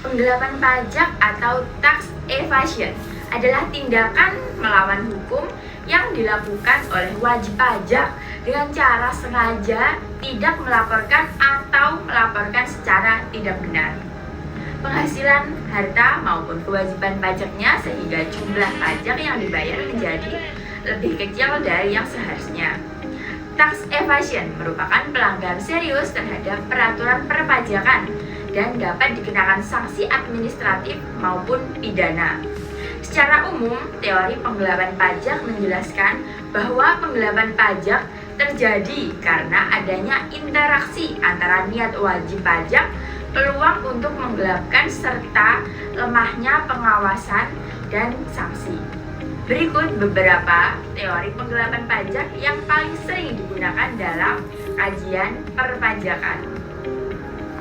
Penggelapan pajak atau tax evasion adalah tindakan melawan hukum yang dilakukan oleh wajib pajak dengan cara sengaja tidak melaporkan atau melaporkan secara tidak benar penghasilan harta maupun kewajiban pajaknya, sehingga jumlah pajak yang dibayar menjadi lebih kecil dari yang seharusnya. Tax evasion merupakan pelanggaran serius terhadap peraturan perpajakan dan dapat dikenakan sanksi administratif maupun pidana. Secara umum, teori penggelapan pajak menjelaskan bahwa penggelapan pajak terjadi karena adanya interaksi antara niat wajib pajak, peluang untuk menggelapkan, serta lemahnya pengawasan dan sanksi. Berikut beberapa teori penggelapan pajak yang paling sering digunakan dalam kajian perpajakan.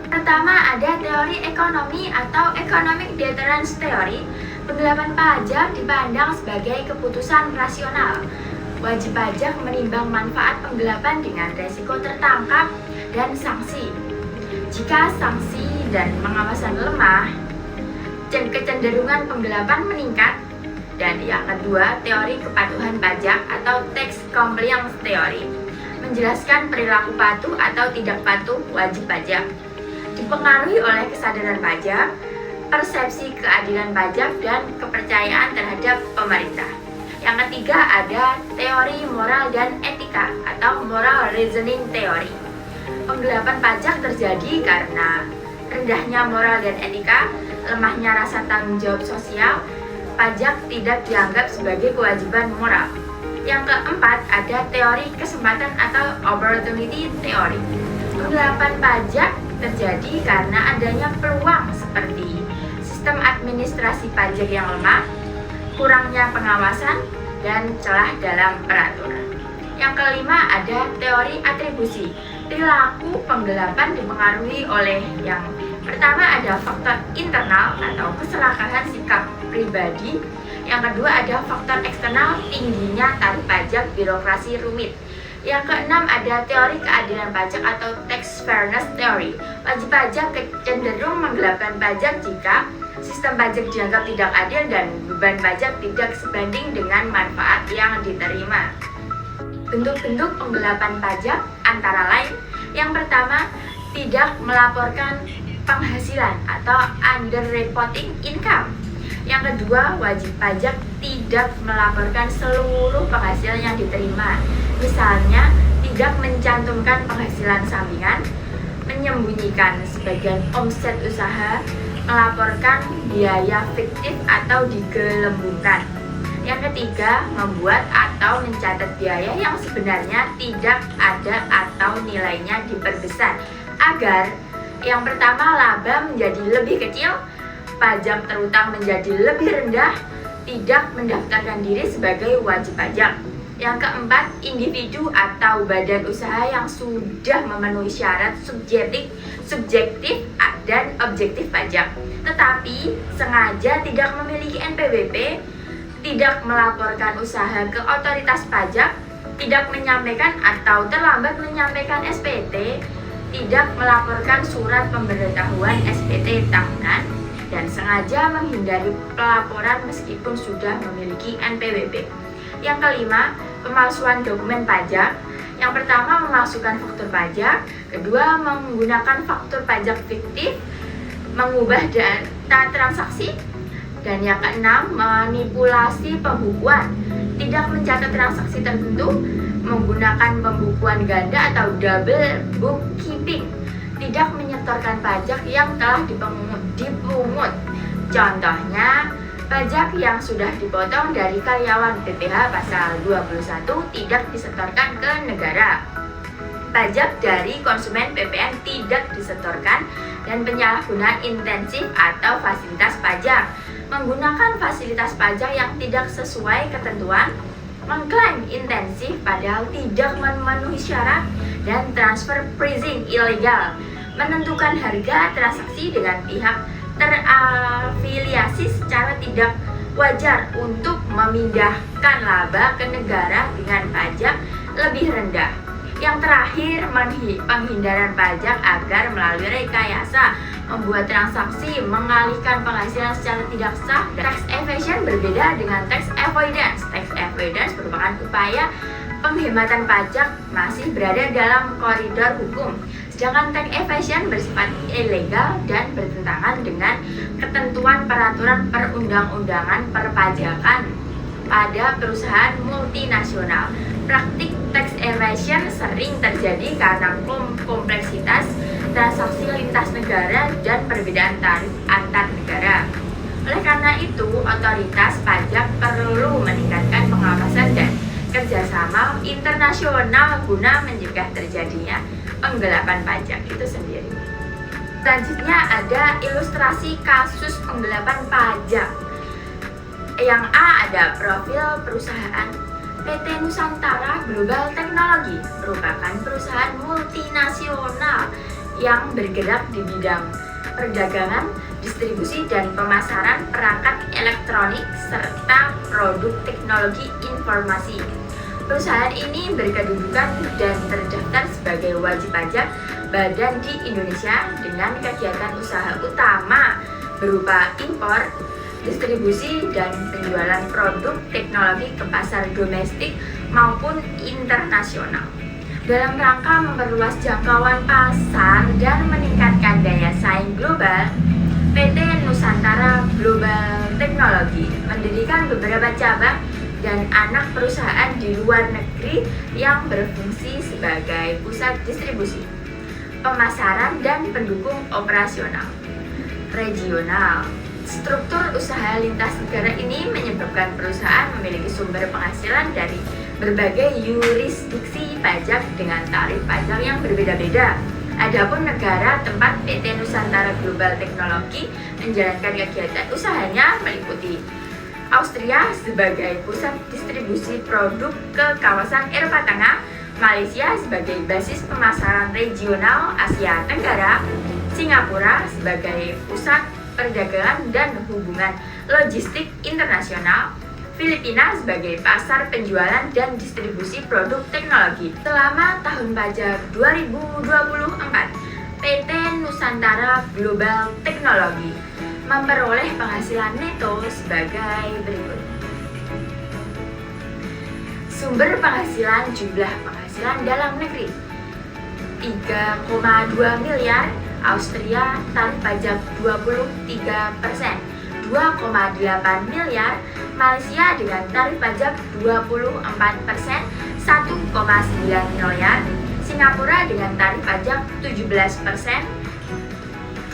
Pertama, ada teori ekonomi atau economic deterrence theory. Penggelapan pajak dipandang sebagai keputusan rasional. Wajib pajak menimbang manfaat penggelapan dengan resiko tertangkap dan sanksi. Jika sanksi dan pengawasan lemah, kecenderungan penggelapan meningkat. Dan yang kedua, teori kepatuhan pajak atau tax compliance theory menjelaskan perilaku patuh atau tidak patuh wajib pajak. Dipengaruhi oleh kesadaran pajak, persepsi keadilan pajak, dan kepercayaan terhadap pemerintah. Yang ketiga, ada teori moral dan etika atau moral reasoning theory. Penggelapan pajak terjadi karena rendahnya moral dan etika, lemahnya rasa tanggung jawab sosial. Pajak tidak dianggap sebagai kewajiban moral. Yang keempat, ada teori kesempatan atau opportunity theory. Penggelapan pajak terjadi karena adanya peluang seperti sistem administrasi pajak yang lemah, kurangnya pengawasan, dan celah dalam peraturan. Yang kelima, ada teori atribusi. Perilaku penggelapan dipengaruhi oleh yang pertama, ada faktor internal atau keserakahan sikap pribadi. Yang kedua, ada faktor eksternal, tingginya tarif pajak, birokrasi rumit. Yang keenam, ada teori keadilan pajak atau tax fairness theory. Wajib pajak cenderung menggelapkan pajak jika sistem pajak dianggap tidak adil dan beban pajak tidak sebanding dengan manfaat yang diterima. Bentuk-bentuk penggelapan pajak antara lain, yang pertama, tidak melaporkan penghasilan atau underreporting income. Yang kedua, wajib pajak tidak melaporkan seluruh penghasilan yang diterima. Misalnya, tidak mencantumkan penghasilan sampingan, menyembunyikan sebagian omset usaha, melaporkan biaya fiktif atau digelembungkan. Yang ketiga, membuat atau mencatat biaya yang sebenarnya tidak ada atau nilainya diperbesar agar yang pertama, laba menjadi lebih kecil, pajak terutang menjadi lebih rendah, tidak mendaftarkan diri sebagai wajib pajak. Yang keempat, individu atau badan usaha yang sudah memenuhi syarat subjektif dan objektif pajak, tetapi sengaja tidak memiliki NPWP, tidak melaporkan usaha ke otoritas pajak, tidak menyampaikan atau terlambat menyampaikan SPT, tidak melaporkan surat pemberitahuan SPT tahunan, dan sengaja menghindari pelaporan meskipun sudah memiliki NPWP. Yang kelima, pemalsuan dokumen pajak. Yang pertama, memalsukan faktur pajak. Kedua, menggunakan faktur pajak fiktif, mengubah data transaksi. Dan yang keenam, manipulasi pembukuan, tidak mencatat transaksi tertentu, menggunakan pembukuan ganda atau double bookkeeping, tidak menyetorkan pajak yang telah dipungut. Contohnya, pajak yang sudah dipotong dari karyawan PPh pasal 21 tidak disetorkan ke negara. Pajak dari konsumen PPN tidak disetorkan, dan penyalahgunaan intensif atau fasilitas pajak, menggunakan fasilitas pajak yang tidak sesuai ketentuan, mengklaim intensif padahal tidak memenuhi syarat, dan transfer pricing ilegal, menentukan harga transaksi dengan pihak terafiliasi secara tidak wajar untuk memindahkan laba ke negara dengan pajak lebih rendah. Yang terakhir, penghindaran pajak agar melalui rekayasa membuat transaksi, mengalihkan penghasilan secara tidak sah. Tax evasion berbeda dengan tax avoidance. Tax avoidance merupakan upaya penghematan pajak masih berada dalam koridor hukum. Sedangkan tax evasion bersifat ilegal dan bertentangan dengan ketentuan peraturan perundang-undangan perpajakan pada perusahaan multinasional. Praktik tax evasion sering terjadi karena kompleksitas transaksi lintas negara dan perbedaan tarif antar negara. Oleh karena itu, otoritas pajak perlu meningkatkan pengawasan dan kerjasama internasional guna mencegah terjadinya penggelapan pajak itu sendiri. Selanjutnya ada ilustrasi kasus penggelapan pajak. Yang A ada profil perusahaan. PT Nusantara Global Technology merupakan perusahaan multinasional yang bergerak di bidang perdagangan, distribusi, dan pemasaran perangkat elektronik serta produk teknologi informasi. Perusahaan ini berkedudukan dan terdaftar sebagai wajib pajak badan di Indonesia dengan kegiatan usaha utama berupa impor, distribusi, dan penjualan produk teknologi ke pasar domestik maupun internasional. Dalam rangka memperluas jangkauan pasar dan meningkatkan daya saing global, PT Nusantara Global Technology mendirikan beberapa cabang dan anak perusahaan di luar negeri yang berfungsi sebagai pusat distribusi, pemasaran, dan pendukung operasional regional. Struktur usaha lintas negara ini menyebabkan perusahaan memiliki sumber penghasilan dari berbagai yurisdiksi pajak dengan tarif pajak yang berbeda-beda. Adapun negara tempat PT Nusantara Global Technology menjalankan kegiatan usahanya meliputi Austria sebagai pusat distribusi produk ke kawasan Eropa Tengah, Malaysia sebagai basis pemasaran regional Asia Tenggara, Singapura sebagai pusat perdagangan dan hubungan logistik internasional, Filipina sebagai pasar penjualan dan distribusi produk teknologi. Selama tahun pajak 2024, PT Nusantara Global Technology memperoleh penghasilan neto sebagai berikut. Sumber penghasilan jumlah penghasilan dalam negeri 3,2 miliar, Austria tarif pajak 23%, 2,8 miliar, Malaysia dengan tarif pajak 24%, 1,9 miliar, Singapura dengan tarif pajak 17%,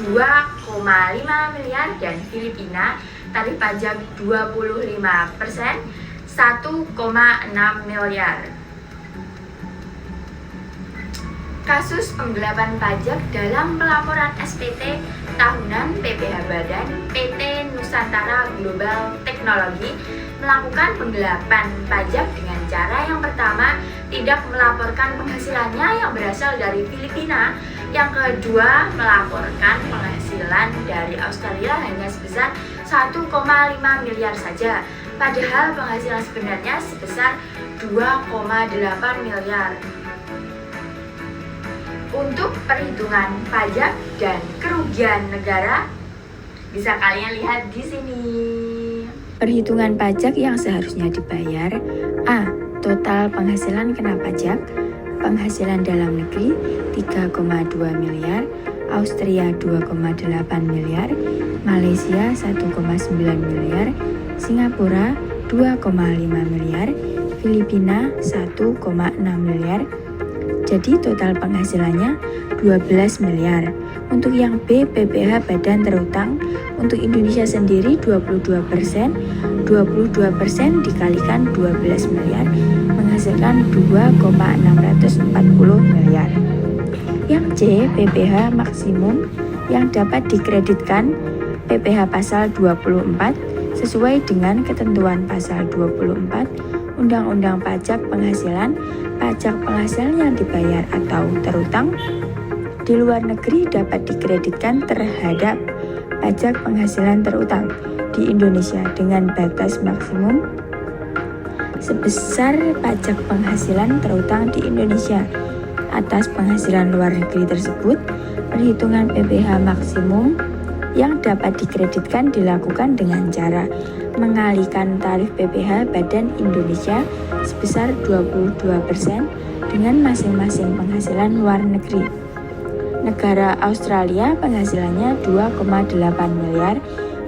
2,5 miliar, dan Filipina tarif pajak 25%, 1,6 miliar. Kasus penggelapan pajak dalam pelaporan SPT tahunan PPh Badan PT Nusantara Global Technology melakukan penggelapan pajak dengan cara yang pertama tidak melaporkan penghasilannya yang berasal dari Filipina, yang kedua melaporkan penghasilan dari Australia hanya sebesar 1,5 miliar saja, padahal penghasilan sebenarnya sebesar 2,8 miliar. Untuk perhitungan pajak dan kerugian negara, bisa kalian lihat di sini. Perhitungan pajak yang seharusnya dibayar: A. Total penghasilan kena pajak. Penghasilan dalam negeri 3,2 miliar, Austria 2,8 miliar, Malaysia 1,9 miliar, Singapura 2,5 miliar, Filipina 1,6 miliar. Jadi total penghasilannya 12 miliar. Untuk yang B, PPh badan terutang untuk Indonesia sendiri 22%. 22% dikalikan 12 miliar menghasilkan 2,640 miliar. Yang C, PPh maksimum yang dapat dikreditkan PPh pasal 24 sesuai dengan ketentuan pasal 24 Undang-Undang Pajak Penghasilan. Pajak penghasilan yang dibayar atau terutang di luar negeri dapat dikreditkan terhadap pajak penghasilan terutang di Indonesia dengan batas maksimum sebesar pajak penghasilan terutang di Indonesia atas penghasilan luar negeri tersebut, perhitungan PPh maksimum yang dapat dikreditkan dilakukan dengan cara mengalihkan tarif PPh Badan Indonesia sebesar 22% dengan masing-masing penghasilan luar negeri. Negara Australia penghasilannya 2,8 miliar,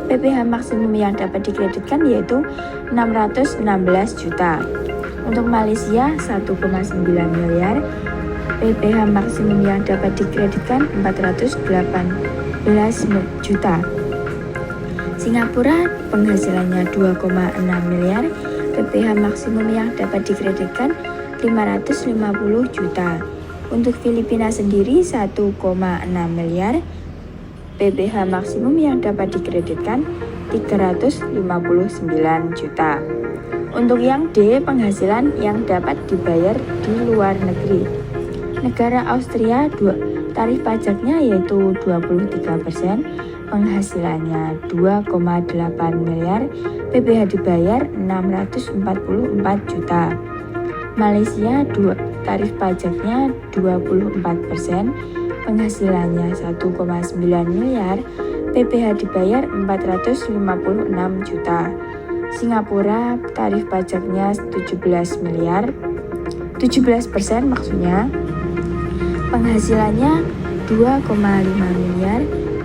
PPh maksimum yang dapat dikreditkan yaitu 616 juta. Untuk Malaysia 1,9 miliar, PPh maksimum yang dapat dikreditkan 418 juta. Singapura penghasilannya 2,6 miliar, PPh maksimum yang dapat dikreditkan 550 juta. Untuk Filipina sendiri 1,6 miliar, PPh maksimum yang dapat dikreditkan 359 juta. Untuk yang D, penghasilan yang dapat dibayar di luar negeri. Negara Austria tarif pajaknya yaitu 23%, penghasilannya 2,8 miliar, PPh dibayar 644 juta. Malaysia tarif pajaknya 24%, penghasilannya 1,9 miliar, PPh dibayar 456 juta. Singapura tarif pajaknya 17% maksudnya, penghasilannya 2,5 miliar,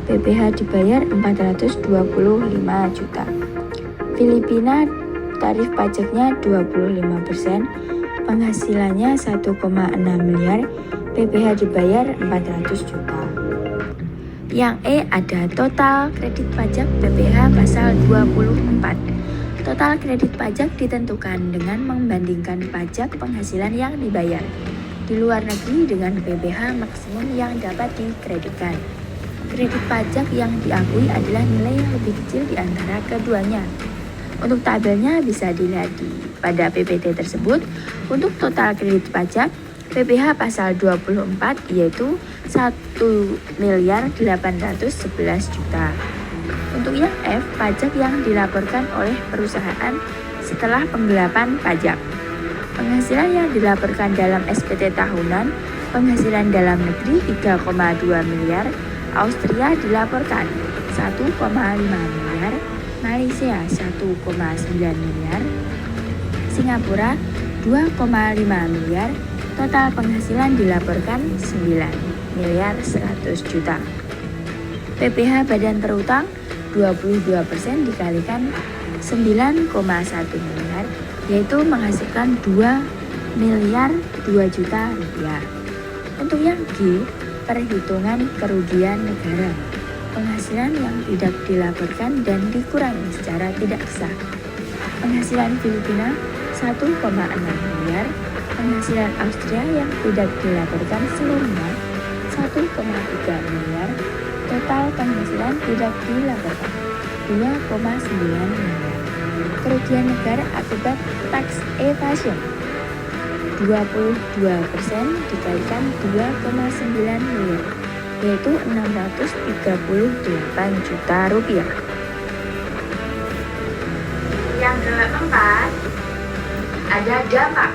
PPh dibayar 425 juta. Filipina tarif pajaknya 25%, penghasilannya 1,6 miliar, PPh dibayar 400 juta. Yang E ada total kredit pajak PPh pasal 24. Total kredit pajak ditentukan dengan membandingkan pajak penghasilan yang dibayar di luar negeri dengan PPh maksimum yang dapat dikreditkan. Kredit pajak yang diakui adalah nilai yang lebih kecil di antara keduanya. Untuk tabelnya bisa dilihat pada PPT tersebut. Untuk total kredit pajak PPh pasal 24 yaitu 1.811 juta. Untuk yang F, pajak yang dilaporkan oleh perusahaan setelah penggelapan pajak. Penghasilan yang dilaporkan dalam SPT tahunan, penghasilan dalam negeri 3,2 miliar, Austria dilaporkan 1,5 miliar, Malaysia 1,9 miliar, Singapura 2,5 miliar, total penghasilan dilaporkan 9 miliar 100 juta. PPh badan terutang 22% dikalikan 9,1 miliar, yaitu menghasilkan 2 miliar 2 juta rupiah. Untuk yang G, perhitungan kerugian negara. Penghasilan yang tidak dilaporkan dan dikurangi secara tidak sah. Penghasilan Filipina 1,6 miliar, penghasilan Austria yang tidak dilaporkan seluruhnya 1,3 miliar, total penghasilan tidak dilaporkan 2,9 miliar. Kerugian negara akibat tax evasion 22% dikalikan 2,9 miliar, yaitu 638 juta rupiah. Yang keempat, ada dampak.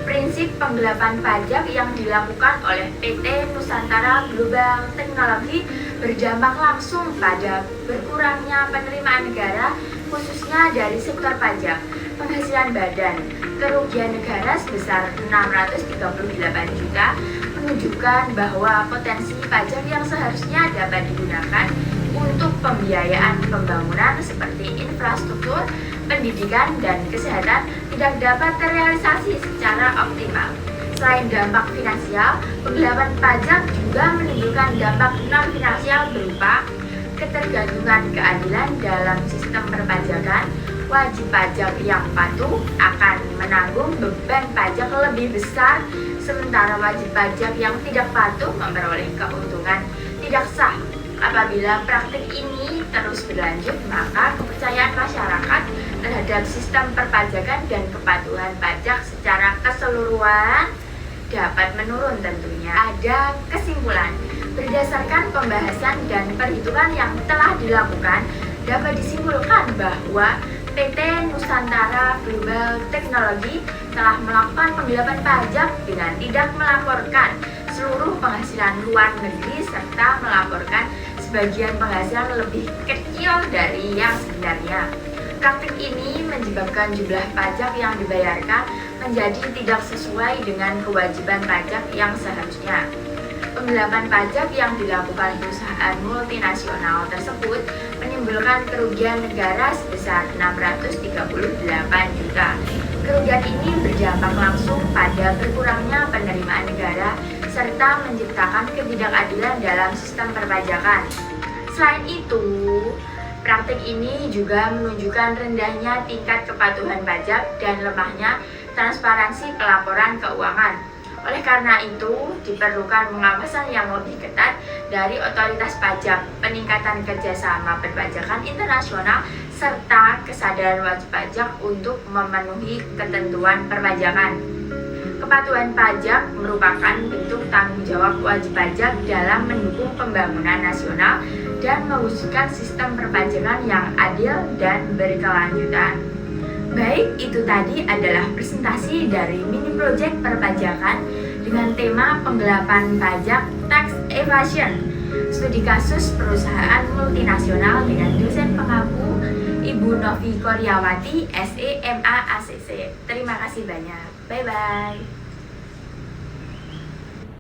Prinsip penggelapan pajak yang dilakukan oleh PT Nusantara Global Technology berdampak langsung pada berkurangnya penerimaan negara, khususnya dari sektor pajak. Penghasilan badan kerugian negara sebesar 638 juta menunjukkan bahwa potensi pajak yang seharusnya dapat digunakan untuk pembiayaan pembangunan seperti infrastruktur, pendidikan, dan kesehatan tidak dapat terrealisasi secara optimal. Selain dampak finansial, penggelapan pajak juga menimbulkan dampak non-finansial berupa ketergantungan keadilan dalam sistem perpajakan. Wajib pajak yang patuh akan menanggung beban pajak lebih besar, sementara wajib pajak yang tidak patuh memperoleh keuntungan tidak sah. Apabila praktik ini terus berlanjut, maka kepercayaan masyarakat terhadap sistem perpajakan dan kepatuhan pajak secara keseluruhan dapat menurun tentunya. Ada kesimpulan, berdasarkan pembahasan dan perhitungan yang telah dilakukan, dapat disimpulkan bahwa PT Nusantara Global Technology telah melakukan penggelapan pajak dengan tidak melaporkan seluruh penghasilan luar negeri serta melaporkan sebagian penghasilan lebih kecil dari yang sebenarnya. Praktik ini menyebabkan jumlah pajak yang dibayarkan menjadi tidak sesuai dengan kewajiban pajak yang seharusnya. Penggelapan pajak yang dilakukan perusahaan multinasional tersebut menimbulkan kerugian negara sebesar 638 juta. Kerugian ini berdampak langsung pada berkurangnya penerimaan negara serta menciptakan ketidakadilan dalam sistem perpajakan. Selain itu, praktik ini juga menunjukkan rendahnya tingkat kepatuhan pajak dan lemahnya transparansi pelaporan keuangan. Oleh karena itu, diperlukan pengawasan yang lebih ketat dari otoritas pajak, peningkatan kerjasama perpajakan internasional, serta kesadaran wajib pajak untuk memenuhi ketentuan perpajakan. Kepatuhan pajak merupakan bentuk tanggung jawab wajib pajak dalam mendukung pembangunan nasional dan mewujudkan sistem perpajakan yang adil dan berkelanjutan. Baik, itu tadi adalah presentasi dari mini project perpajakan dengan tema penggelapan pajak tax evasion, studi kasus perusahaan multinasional dengan dosen pengampu Ibu Novi Koryawati, SE MA ACC. Terima kasih banyak. Bye-bye.